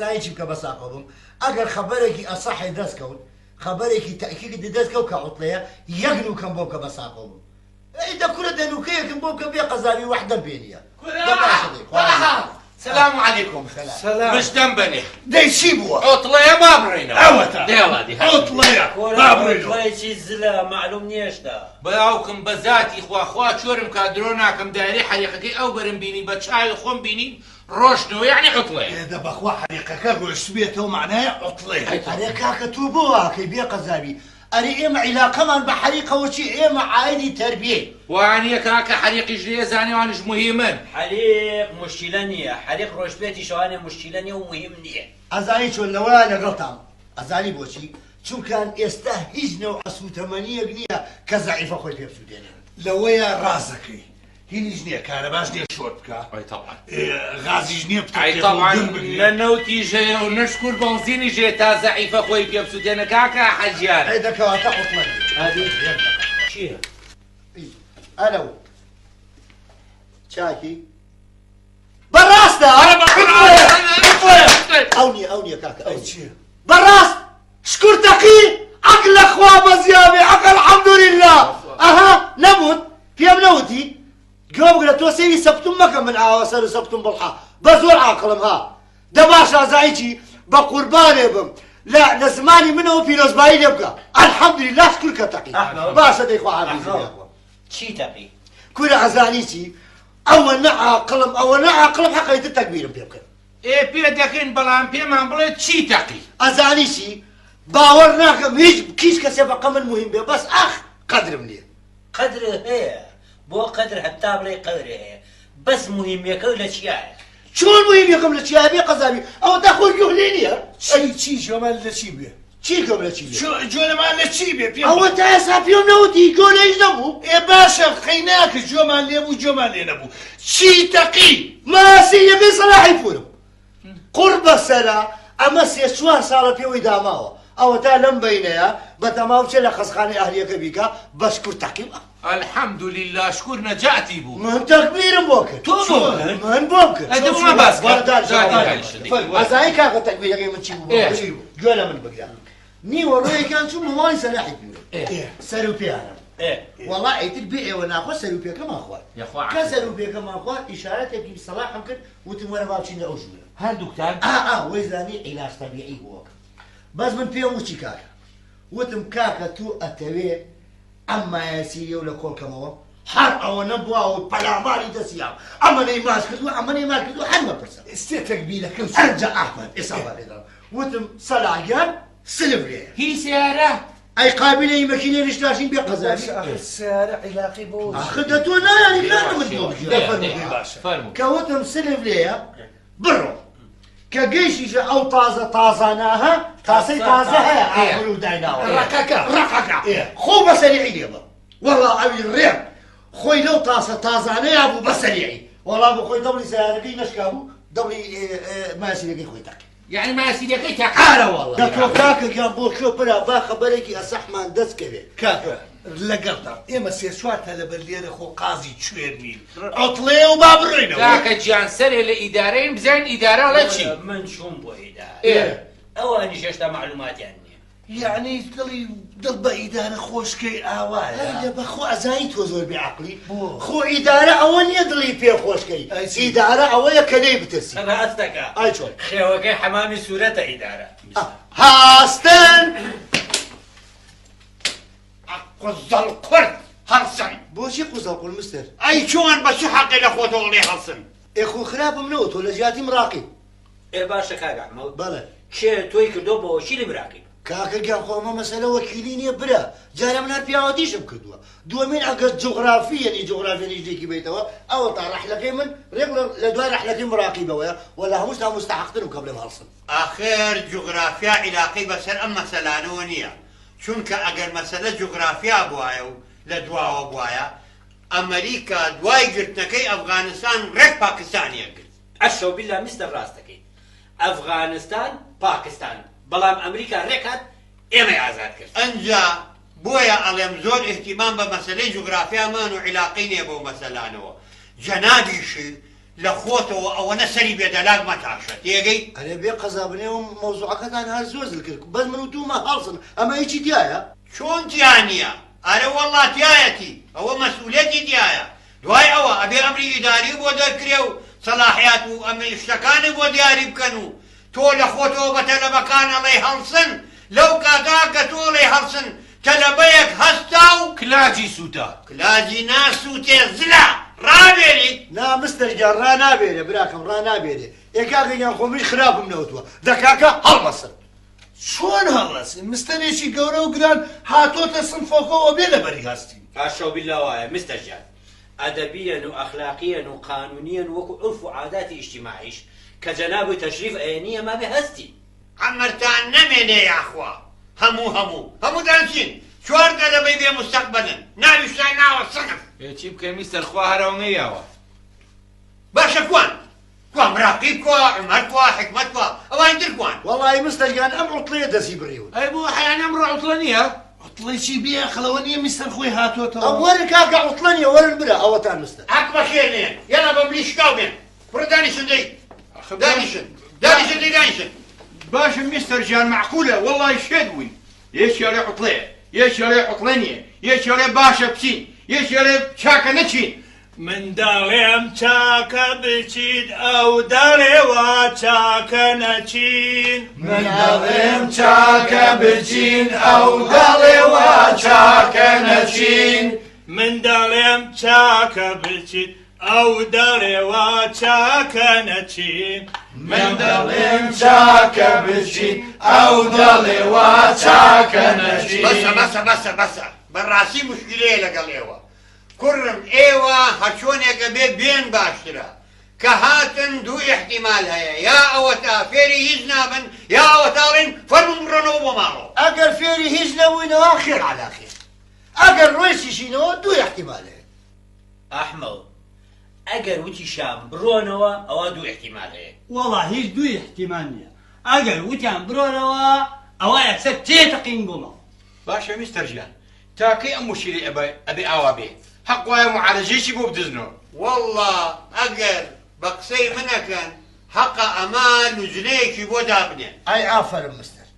زایکی بکە بەساقە بم ئەگەر خەبەرێکی ئەسەحی دەستکەوت خەبەرێکی تەکیدی دەستکەوت کە عوتڵەیە یەک نوکەم بۆ بکە بەساقە بم ئەیدا کورە دەنوکەیەکم بۆ بکە بێ قەزاوی وەحدە بێنیە سلام عليكم. سلام. مش دنبني. دەی چی بووە؟ عطلية ما برينا. ئەوەتە ديوادي. عوتڵەیە عوتڵەیەکی زلە معلوم نیێشتا. بەڵاوکم بەذاتی خوا چۆرم کا درۆ ناکەم دایرەی حەریقەکەی ئەو بەرم بینی بە چاوی خۆم بینی ڕۆشتەوە یعنی عوتڵەیە. هێدە بەخوا حەریقەکە ڕۆشت بێتەوە معنایە عوتڵەیە. ئەرێ کاکە تو بۆ واکەی بێ قەزاوی ئەرێ ئێمە عیلاقەمان بە حەریقەوەچی ئێمە عایدی تەربیە وانیە کاکە حەریقیش لێ زانێوانش مهمن. حەریق مشکلە نییە حەریق ڕۆژبێتی شەوانێ مشکلە نیە و مهم نییە. ئەزانی چۆن لەوە لەگەڵتان ئەزانی بۆچی چونکان ئێستا هیچ نەو ئەسووتەمەنیەک نییە کە زەعیفە خۆی پێ بسوودێنێ لەوەیە ڕازەکەی هیچ نییە کارە باش نییە شۆت بکە غازیش نییە لە نەوتی ژێ و نشکور بەنزینی ژێ تا زەعیفە خۆی پێ بسوودێنە کاکە حەجیار دەکەواتە عوتڵەیە چییە؟ ئەلەو چاکی بەڕاستە ئەو نییە کاکە ئەو چییە؟ بەڕاست شکر تەقی عەقل لە خوا بەزیابێ عەقل الحەمدولله ئەها نەبوت پێم نەوتی گوێ بگرە تۆ سەیری سەبتم مەکە من ئاوا سەر و سەبتم بڵحا بە زۆر عاقڵم ها دە باش ئازایکی بە قوربانێ بم لە زمانی منەوە پیرۆزبایی لێ بکە الحەمدولله شکر کە تەقی باشە دەیخوا حافیزی چی تەقی؟ کورە ئەزانی چی ئەوە نەعاقڵم حەقەیتر تەکبیرم پێ بکەن پێ دەکەین بەڵام پێمان بڵێت چی تەقی؟ ئەزانی چی باوەڕ ناکەم هیچ کیش کەسێ بەقە من مهم بێ بەس ئاخ قەدرم نییە قەدر هەیە بۆ قەدر هەتا بڵێ قەدر هەیە بەس مهمیەکە لە چیایە؟ چۆن مهم یەکەم لە چیا بێ قەزاوی ئەوە تا خۆی گوێ لێ نییە چی جۆمان لە چی بێ؟ چی گەم لە چی بێ جۆلەمان لە چی بێ ئەوە تا ئێستا پێم نەوتی گۆ لە هیچ نەبوو باشە خەی ناکە جۆمان لێ بوو جۆمان لێ نەبوو چی تەقی؟ ماسی یەکەی سەلاحی پورم قورب بەسەرا ئەمە سێ چوار ساڵە پێوەی داماوە ئەوە تا لەم بەینەیە بە تەماو چێ لە خەزخانەی ئەهلیەکە بیکە بە شکر تەقیم الحەمدولله شکر نەجاتی بوو من تەکبیرم بۆ کرد تۆ بۆ من بۆ کرد ئەزایی کاکە تەکبیرەکەی من چی بوو گوێ لە من بگرە نیوەڕۆیەکان چوو مامانی سەلاحی پیرە سەر و پێیانە وەڵا ئەیتر بێ ئێوە ناخۆ سەر و پێکەمان خوارد کە سەر و پێکەمان خوارد ئیشارەتێکی سەلاحم کرد وتم وەرە باوچینە ئەو ژوورە هەردووکتان وەی زانی عیلاج تەبیعی بووە بەس من پێم وچی کاکە وتم کاکە تو ئەتەوێ ئەم مایەسیریە و لە کۆڵکەمەوە هەر ئەوە نەبووە پەلاماری دەسیام ئەمەنەی ماچ کردو ئەمەنەی ماچ کردو هەر مەپرسە ئێستێ تەکبیرەکەم ئەنجا ئەحمەد ئێستا بەڕێدام وتم سەلاحیان سلڤرەیە هی سیارە ئەی قابلەی مەکینێ ریشتاشین بێ قەزاوی سیارە عیلاقی بۆ خدە تۆ نایانی کارە من کە وتم سلڤرەیە بڕۆ کە گەیشیشە ئەو تازاناها تاسەی تازە هەیە ئاخر و دایناوە ڕەقەکە خۆ بەسەریعی لێ بە وەڵا ئەوی ڕێم خۆی لەو تازانەیە بوو بەسەریعی وەڵا بۆ خۆی دەڵی سیارەکەی نەشکا بوو دەڵی ماسیرەکەی خۆی تەقی یعنی ماسیرەکەی تەقارە وەڵا دە تۆ کاکەگیان بۆ شۆ برا با خەبەرێکی ئەسەحمان دەستکەوێت کاکە لەگەڵدا ئێمە سێ چوارتە لەبەر لێرە خۆ قازی کوێرمین عوتڵەیە و با بڕۆینەوە کاکە گیان سەرێ لە ئیدارەین بزانین ئیدارە لە چی من چوون بۆ ئیدارە ئەوە هێشتا معلوماتیان نییە یعنی دڵ بە ئیدارە خۆشکەی ئاوایە بەخۆ ئەزایی تۆ زۆر بێعەقلی خۆ ئیدارە ئەوە نییە دڵی پێ خۆشکەی ئیدارە ئەوەیە کە لێی بترسی ڕاستەکە ئای چۆن خێوەکەی حەمامی سوورەتە ئیدارە هاستن قوزەڵ کورد هەڵسن بۆچی قوزەڵ مستر ئەی چۆن بە چی حەقی لە خۆتەوە لێ هەڵسن ئێخۆ خراپم نەوە تۆ لە ژیاتی مراقی باشە کاک ئەحمەد بەڵێ کێ تۆی کردۆ بۆ چی لێ مراقی کاکە گیان خۆمە مەسەلە وەکیلی نییە برە جارە من هەر پیاوەتیشم کردووە دووەمین ئەگەر جوغرافیەنی جوغرافیەنی شتێکی بیتەوە ئەوە تا ڕەحلەکەی من ڕێک لە دوای ڕەحلەکەی مراقیبەوەیە وەلا هەمووش تا مستحقترم کە بڵێم هەڵسن ئاخر جوغرافیا عیلاقی بەسەر ئەم مەسەلانەوە نییە چونکە ئەگەر مەسەلە جوغرافیا بوایە و لە دواوە بوایە ئەمریکا دوای گرتنەکەی ئەفغانستان ڕێک پاکستانیە گرت ئەشەو بیللا میستە ڕاستەکەی ئەفغانستان پاکستان بەڵام ئەمریکا ڕێکات ئێمەی ئازاد کرد ئەنجا بۆیە ئەڵێم زۆر احتیمام بە مەسەلەی جوغرافیامان و عیلاقی نییە بۆ مەسەلانەوە جەنابیشی لە خۆتەوە ئەوەنە سەری بێدەلاک مەتاشە تێگەی ئەرێ بێ قەزا بنێ و مۆزوعەکەتان هەر زۆزل کرد بەس من و تومە هەڵسن ئەمە هیچی دیایە چۆن تیانە ئەرە وەڵڵا تایەتی ئەوە مەسئولێتی دیایە دوای ئەوە ئەبێ ئەمری ئیداری بۆ دەرکرێ و سەلاحیات و ئەمە شتەکانی بۆ دیاری بکەن و تۆ لە خۆتەوە بە تەلەبەکان ئەڵێ هەڵسن لەو کاتا کە تۆ لێ هەڵسن تەلەبەیەک هەستا و کلاجی سووتە کلاجی ناسووتێ زلا ڕابێنیت نا مستەرگیان ڕنابێرێ براکەم ڕنابێرێ ئێکاگەیان خۆمیش خراپم نەوتووە دەکاکە هەڵمەسن چۆن هەڵەسی مستەرێکی گەورە و گران هاتۆتە سنفۆکەوە بێ لە بەری هەستی پاشەو بیللاوایە مستەرجان ئەدەبیەن و ئەخلاقیەن و قانونیەن وەکو عرف و عاداتی ئیجتیماعیش کە جەناب و تەشریف ئەیەنیە ما بێ هەستی ئەمەرتان نەمێنێ یاخوا هەموو دانچین چوار دەرەبەی بێ مستەقبەلن ناویشتای ناوە سنف چی بکەین میستەر خوا هەرەوە نەیاوە باشە کوان مراقیب کوا عمەر کوا حکمەت کوا ئەوان تر کوان وەڵی مستەرگیان ئەم ڕوتڵەیە دەسی بڕیون ئەی بۆ حیان ئەمڕۆ عوتڵە نییە عوتڵێکی بێ خەڵەوە نییە میستەر خۆی هاتۆتەوە ئەم وەرن کاکە عوتڵەنیە وەرن برە ئەوەتان مستە حەق بەخێنێن یەڵا بە ملیشکاو بێن بڕە دانیشن دەی دانیشن باشە میستەر جان معقولە وەڵی شێت بووین یەکێڵێ عوتڵەیە یەکێڵێ عوتڵە نییە یەکێڵێ باشە بچین یەکێڵێ چاکە نەچین من دەڵێم چاکە بچیت ئەو دەڵێوە چاکە نەچین من دەڵێم چاکە بچین ئەو دەڵێوە چاکە نەچین من دەڵێم چاکە بچیت ئەو دەڵێوە چاکە نەچین من دەڵێم چاکە بچین ئەو دەڵێوە چاکە نەچین بەسە بەڕاستی مشکلەیە لەگەڵ ئێوە کوڕم ئێوە هەچۆنێکە بێ بێن باشترە کە هاتن دوو احتیمال هەیە یا ئەوە تا فێری هیچ نابن یا ئەوە تاڵێن فەرمون بڕۆنەوە بۆ ماڵەوە ئەگەر فێری هیچ نەبووینەوە خێر عەلا خێر ئەگەر ڕۆیشیشینەوە دوو احتیمال هەیە ئەحمەد ئەگەر وتیشان بڕۆنەوە ئەوە دوو احتیمال هەیە وەڵا هیچ دوی احتیمال نییە ئەگەر وتیان بڕۆنەوە ئەوە یەکسەر تێتەقین بوومەوە باشە میستەر ژیان تاکەی ئەم مشکلی ئەبێ ئاوا بێ حەق وایە معالەجەیەکی بۆ بدزنەوە وەڵڵا ئەگەر بە قسەی منەکەن حەقە ئەمە لوجنەیەکی بۆ دابنێن ئای ئافرم مستەر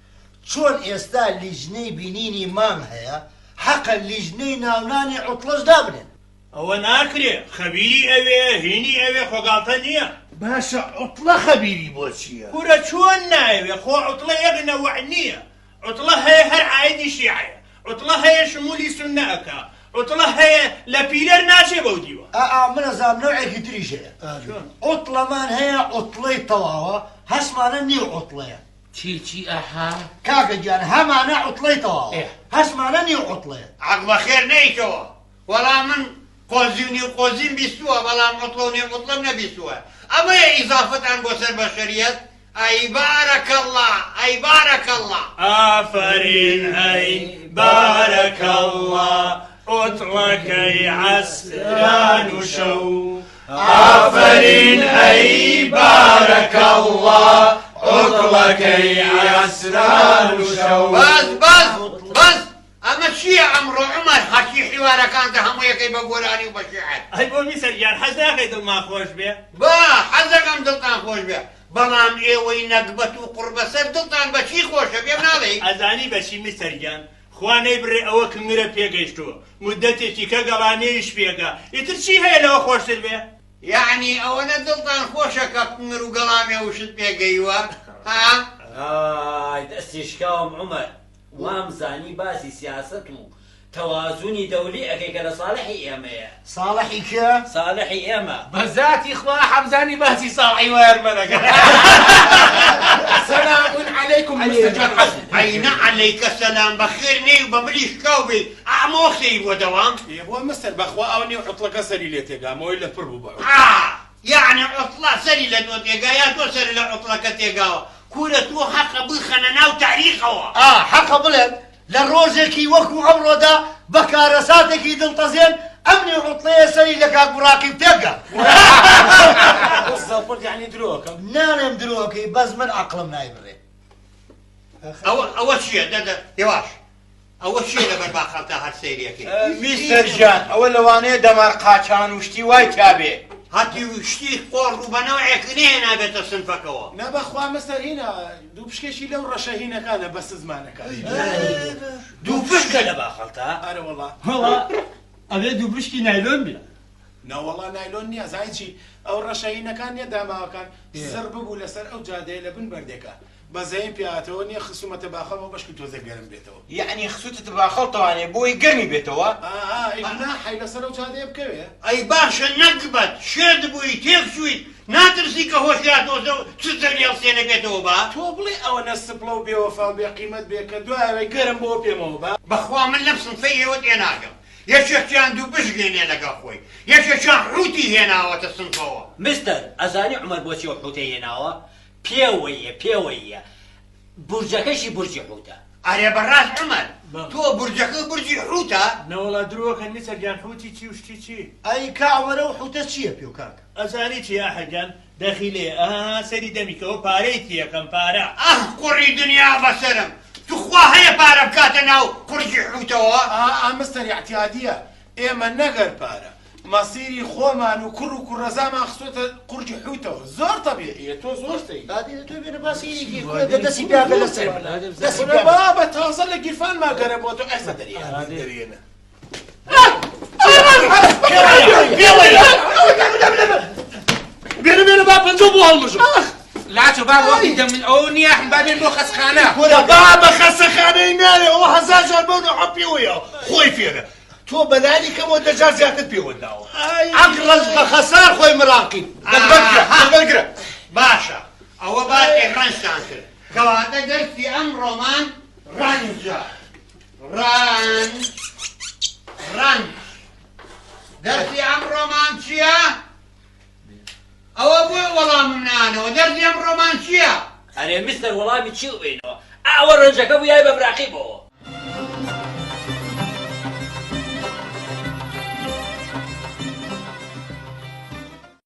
چۆن ئێستا لیژنەی بینینی مام هەیە حەقە لیژنەی ناونانی عوتڵەش دابنێن ئەوە ناکرێ خەبیری ئەوێ هینی ئەوێ خۆگاڵتە نییە باشە عوتڵە خەبیری بۆ چییە کورە چۆن ناوێ خۆ عوتڵە یەک نەوع نییە عوتڵە هەیە هەر عایدی شیعەیە عوتڵە هەیە شمولی سوننەکە عوتڵە هەیە لە پیلەر ناچێ بەو دیوە منەزام نەوعێکی تریش هەیە عوتڵەمان هەیە عوتڵەی تەواوە هەسمانە نیو عوتڵەیە چی ئەها کاکە گیان هەمانە عوتڵەی تەواوە هەسمانە نیو عوتڵەیە عەقبە خێر نەیتەوە وەڵام من قۆزیونی و قۆزیم بیستووە بەڵام عوتڵە و نێعوتڵەم نەبیستووە ئەمەیە ئیزافەتان بۆ سەر بەشەریەت ئەی بارەکەڵڵا ئەی بارەکەڵڵا ئافەرین ئەی بارەکەڵڵا عوتڵەکەی عەسران و شەو ئافەرین ئەی بارەکەڵڵا عوتڵەکەی عەسران و شەو بەس ئەمە چییە ئەمڕۆ عومەر حەکی حیوارەکانتە هەموو یەکەی بە گۆرانی و بە شیعەت ئەی بۆ میسەریان حەز ناکەی دڵمان خۆش بێ با حەزەکەم دڵتان خۆش بێ بەڵام ئێوەی نەکبەت و قوربەسەر دڵتان بە چی خۆشە پێم ناڵێ ئەزانی بەچی میسەریان خوانەی بڕێ ئەوە کمرە پێگەیشتووە مدەتێکی کە گەڵانەیش پێگا ئیتر چی هەیە لەوە خۆشتر بێ یعنی ئەوەنە دڵتان خۆشە کە کومر و گەڵامێ وشت پێگەیوە دەستیشکاوم عومەر وام زانی باسی سیاست و تەوازونی دەولی ئەگەی کە لە ساڵحی ئێمەیە ساڵحی کێ ساڵحی ئێمە بەذاتی خوا حەمزانی باسی ساڵحی وەرمەدەکە سەلام عەلەیکم مستەجان حەسن عەینە عەلەیکە سەلام بەخێر نێ و بە ملیشکاو بێ ئامۆخەی بۆ دەوام بۆ مستەر بەخوا ئەو نێو عوتڵەکە سەری لێ تێگامەوەی لە پڕ بوو بە یعنی عوتڵە سەری لە نۆ تێگا یا تۆ سەری لە عوتڵەکە تێگاوە کورە تۆ حەقە بخەنە ناو تاریخەوە حەقە بڵێن لە ڕۆژێکی وەکو ئەمڕۆدا بە کارەساتێکی دڵتەزێن ئەمنی عوتڵەیە سەری لە کاک بوڕاقی تێگا یعنی درۆکە نانێم درۆکەی بەس من عەقڵم نایبڕێ ئەوە چییە دەدە هێواش ئەوە چییە لەبەر باخەڵتا هەر سەیرەکەی میستەر جان ئەوە لەوانەیە دەمار قاچان وشتی وای تابێ هەتی شتی قۆڕ ڕوبەنەوەیەکنێ نابێتە سنفەکەەوە نەبەخوا مەسەر هینە دوو پشکێکی لەو ڕەشە هینەکانە بەس زمانەکە دوو پشکە لە باخەڵتا ئەرە وەڵا وەڵا ئەبێ دوو پشکی نایلۆن بێ ناوەڵا نایلۆن نییە زایچی ئەو ڕەشەهینەکان نیە داماوەکان زر ببوو لەسەر ئەو جادەیە لە بن بەردێکە بەزەیم پیاتەوە نییە خسوومەتە باخەڵەوە بەشکی تۆزە گەرم بێتەوە یعنی خسووتت باخەڵتەوانێ بۆی گەرمی بێتەوە ناحی لەسەر ئەو جادەیە بکەوێ ئەی باشە نەکبەت شێد بووی تێکسوویت ناترسی کە هۆشیاتۆزە چتە لێڵسێنە بێتەوە با تۆ بڵێ ئەوە نەسپڵە و بێوەفا بێ قیمەت بێ کە دوایەوەی گەرم بۆ پێمەوە با بەخوا من لەم سنفەی ئێوە تێناگەم یەکێکیان دوو بشگێنێ لەگەڵ خۆی یەکێکیان ڕووتی هێناوەتە سنفەوە مستەر ئەزانی عومەر بۆچی ئەو حوتەی هێناوە پێوەیە بورجەکەشی بورجی حوتە ئارێ بەڕاست عومەر تۆ بورجەکە بورجی حوتە نەوەڵا درۆکە نیچە گیان حوتی چی وشتی چی ئەی کاوەرە و حوتە چییە پێ و کاک ئەزانی چی ئاحەگیان دەخیلێ سەری دەمیکەوە پارەی تیەکەم پارە قوڕی دنیا بەسەرم توخوا هەیە پارە بکاتە ناو قورجی حوتەوە مستەر اعتیادیە ئێمە نەگەر پارە مەسیری خۆمان و کوڕ و کوڕەزامان خستۆتە قورجی حوتەوە زۆر تەبیعیە تۆ زۆرتەی تۆ بێنە باسیری دەستی پیاگە لەسەر دەستی بە تازە لە گیرفان ماگەرە بۆ تۆ ئەسە دەریێنە بێنە با پەنجە بۆ هەڵمژم لاتۆ با وەقتی دە من ئەو نییە بابێن بۆ خەسخانە با بە خەسەخانەی ناوێ ئەوە هەزار جار بەونە حەپیەوەیە خۆی فێرە تۆ بەلانی کەمەوە دەجار زیاتر پێوەداوە عەقڵت بە خەسار خۆی مراقب دەبەرگرە باشە ئەوە با ئێڕەنجتان کرد کەواتە دەرسی ئەم ڕۆمان ڕەنجە ڕەنج دەرسی ئەم ڕۆمان چییە؟ ئەوە بۆی وەڵامم نانەوە دەرسی ئەم ڕۆمان چییە؟ ئەرێ مستەر وەڵامی چی بێنەوە ئەوە ڕەنجەکە بوو یای بە براقی بۆەوە